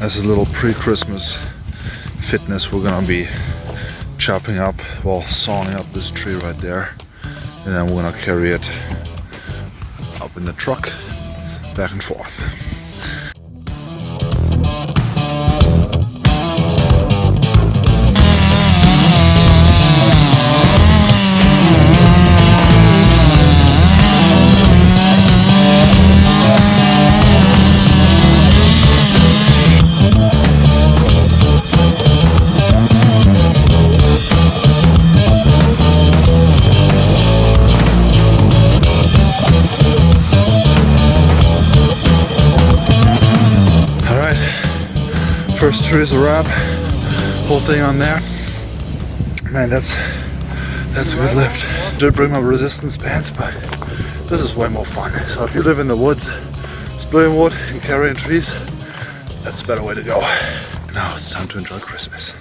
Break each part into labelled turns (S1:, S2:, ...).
S1: As a little pre-Christmas fitness, we're gonna be chopping up, well, sawing up this tree right there, and then we're gonna carry it up in the truck, back and forth. First tree is a wrap. Whole thing on there. Man, that's a good lift. Did bring my resistance bands, but this is way more fun. So if you live in the woods, splitting wood and carrying trees, that's a better way to go. Now it's time to enjoy Christmas.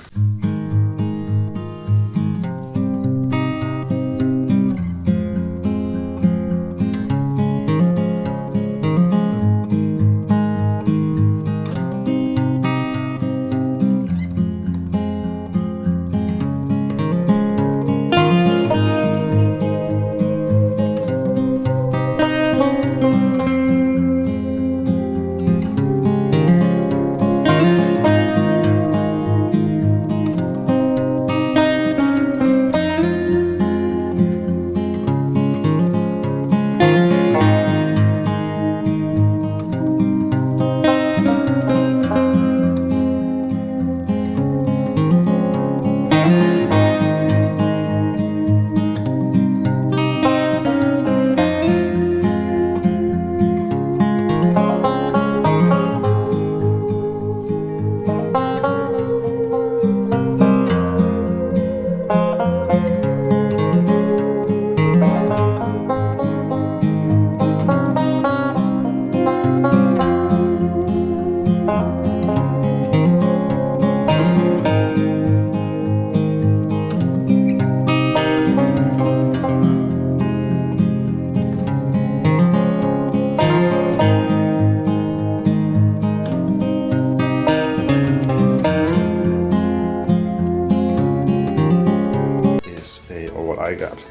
S1: I got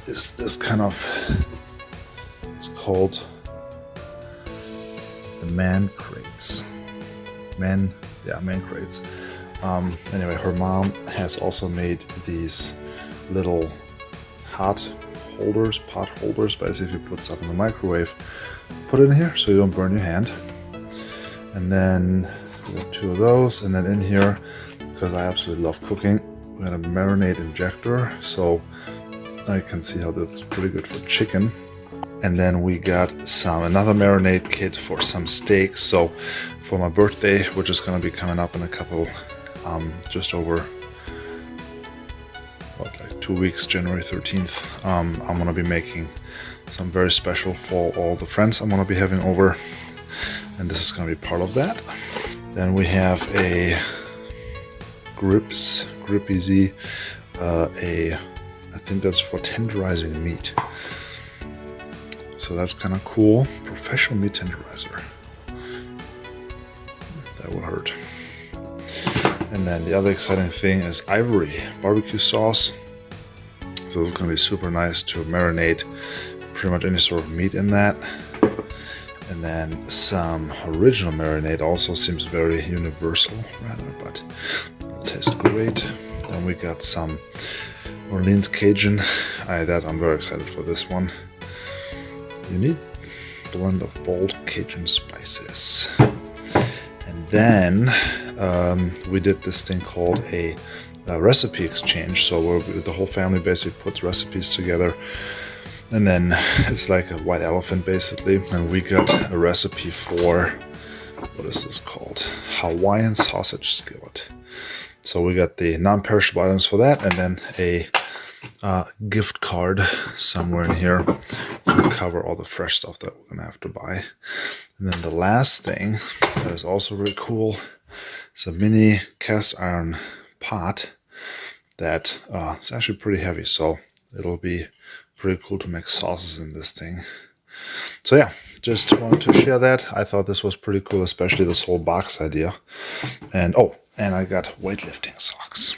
S1: is this kind of, it's called the man crates. Man crates. Anyway, her mom has also made these little pot holders, basically you put stuff in the microwave, put it in here so you don't burn your hand. And then two of those, and then in here, because I absolutely love cooking, we got a marinade injector, so I can see how that's pretty good for chicken. And then we got another marinade kit for some steaks. So for my birthday, which is gonna be coming up in a couple, just over, like 2 weeks, January 13th, I'm gonna be making some very special for all the friends I'm gonna be having over, and this is gonna be part of that. Then we have a Grip Easy, I think that's for tenderizing meat. So that's kind of cool. Professional meat tenderizer. That would hurt. And then the other exciting thing is Ivory barbecue sauce. So it's going to be super nice to marinate pretty much any sort of meat in that. And then some original marinade, also seems very universal rather, but it'll taste great. Then we got some Orleans Cajun. I'm very excited for this one. Unique blend of bold Cajun spices. And then we did this thing called a recipe exchange. So where the whole family basically puts recipes together, and then it's like a white elephant basically. And we got a recipe for, what is this called? Hawaiian sausage skillet. So we got the non-perishable items for that, and then a gift card somewhere in here to cover all the fresh stuff that we're gonna have to buy. And then the last thing that is also really cool is a mini cast iron pot that it's actually pretty heavy, so it'll be pretty cool to make sauces in this thing. So yeah, just wanted to share that. I thought this was pretty cool, especially this whole box idea. And oh, and I got weightlifting socks.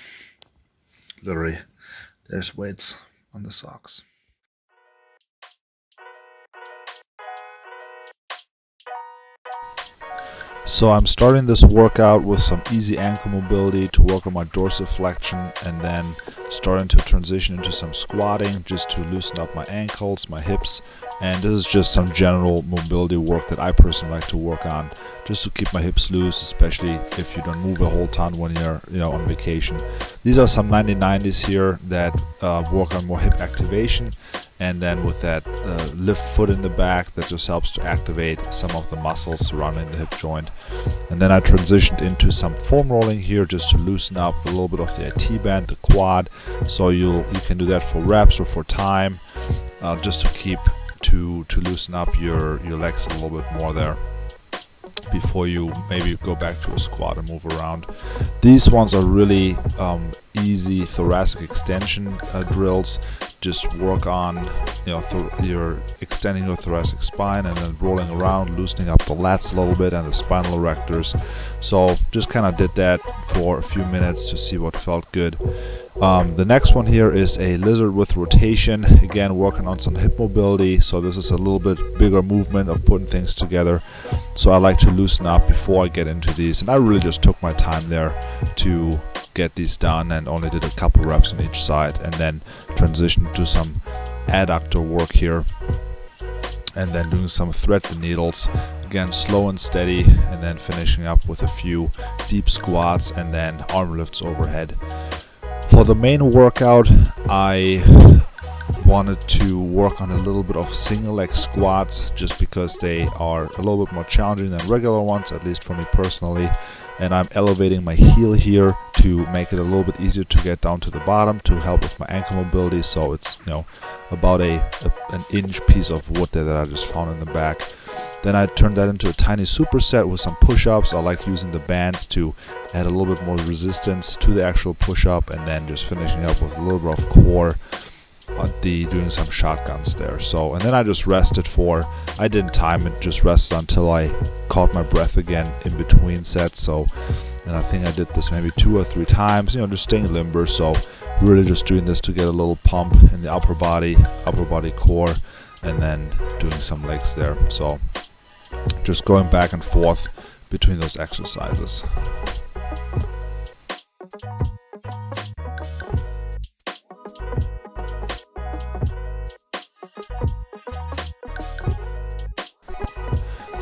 S1: Literally, there's weights on the socks. So I'm starting this workout with some easy ankle mobility to work on my dorsiflexion, and then starting to transition into some squatting just to loosen up my ankles, my hips. And this is just some general mobility work that I personally like to work on, just to keep my hips loose, especially if you don't move a whole ton when you're on vacation. These are some 90/90s here that work on more hip activation, and then with that lift foot in the back, that just helps to activate some of the muscles surrounding the hip joint. And then I transitioned into some foam rolling here just to loosen up a little bit of the IT band, the quad. So you can do that for reps or for time, just to loosen up your legs a little bit more there before you maybe go back to a squat and move around. These ones are really easy thoracic extension drills. Just work on you're extending your thoracic spine and then rolling around, loosening up the lats a little bit and the spinal erectors. So just kind of did that for a few minutes to see what felt good. The next one here is a lizard with rotation, again working on some hip mobility. So this is a little bit bigger movement of putting things together, so I like to loosen up before I get into these, and I really just took my time there to get these done and only did a couple reps on each side, and then transitioned to some adductor work here, and then doing some thread the needles, again slow and steady, and then finishing up with a few deep squats and then arm lifts overhead. For the main workout, I wanted to work on a little bit of single leg squats, just because they are a little bit more challenging than regular ones, at least for me personally. And I'm elevating my heel here to make it a little bit easier to get down to the bottom to help with my ankle mobility. So it's about an inch piece of wood there that I just found in the back. Then I turned that into a tiny superset with some push-ups. I like using the bands to add a little bit more resistance to the actual push-up, and then just finishing up with a little bit of core, doing some shotguns there. So, and then I just rested I didn't time it, just rested until I caught my breath again in between sets. So, and I think I did this maybe 2 or 3 times, just staying limber. So really just doing this to get a little pump in the upper body core, and then doing some legs there. So just going back and forth between those exercises.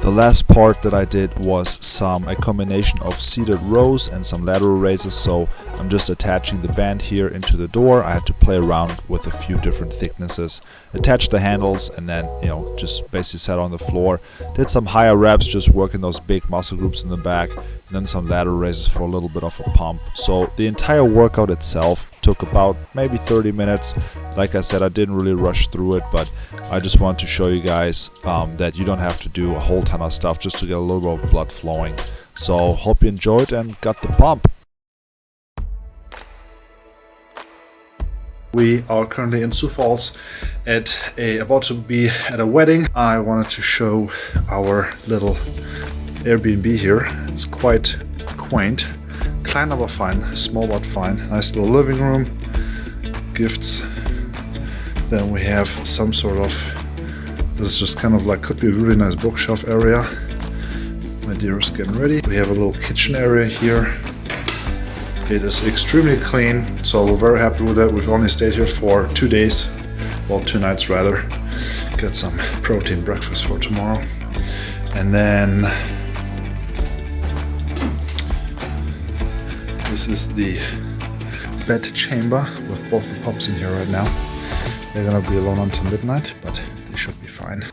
S1: The last part that I did was a combination of seated rows and some lateral raises. So I'm just attaching the band here into the door. I had to play around with a few different thicknesses, attach the handles, and then just basically sat on the floor. Did some higher reps, just working those big muscle groups in the back, and then some lateral raises for a little bit of a pump. So the entire workout itself took about maybe 30 minutes. Like I said, I didn't really rush through it, but I just want to show you guys that you don't have to do a whole ton of stuff just to get a little bit of blood flowing. So hope you enjoyed and got the pump. We are currently in Sioux Falls about to be at a wedding. I wanted to show our little Airbnb here. It's quite quaint, klein aber fein, small but fine. Nice little living room, gifts. Then we have some sort of, this is just kind of like, could be a really nice bookshelf area. My dear is getting ready. We have a little kitchen area here. It is extremely clean, so we're very happy with it. We've only stayed here for 2 days, well 2 nights rather. Get some protein breakfast for tomorrow. And then this is the bed chamber with both the pups in here right now. They're gonna be alone until midnight, but they should be fine.